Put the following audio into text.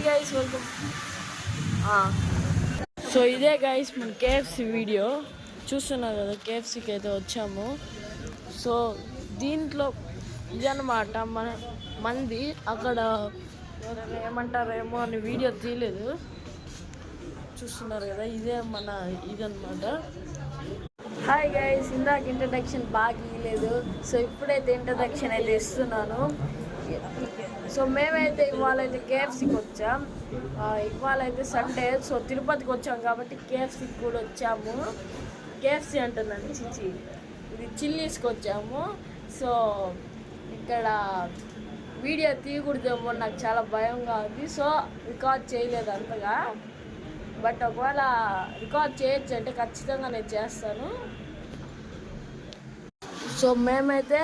Guys welcome. So ఇదే guys మన KFC video చూస్తున్నారు కదా. కేఎఫ్సికి అయితే వచ్చాము. సో దీంట్లో ఇదన్నమాట మంది అక్కడ ఏమంటారేమో అని వీడియో తీయలేదు. చూస్తున్నారు కదా, ఇదే మన ఇదన్నమాట. హాయ్ గైస్, ఇందాక ఇంట్రడక్షన్ బాగా ఇవ్వలేదు. సో ఇప్పుడైతే ఇంట్రడక్షన్ అయితే ఇస్తున్నాను. సో మేమైతే ఇవాళైతే కేఎఫ్సికి వచ్చాం. ఇవాళైతే సండే. సో తిరుపతికి వచ్చాం కాబట్టి కేఎఫ్సికి కూడా వచ్చాము. కేఎఫ్సి అంటుందండి, చిచి ఇది చిల్లీస్కి వచ్చాము. సో ఇక్కడ వీడియో తీయకూడదేమో నాకు చాలా భయంగా ఉంది. సో రికార్డ్ చేయలేదు అంతగా. బట్ ఒకవేళ రికార్డ్ చేయొచ్చు అంటే ఖచ్చితంగా నేను చేస్తాను. సో మేమైతే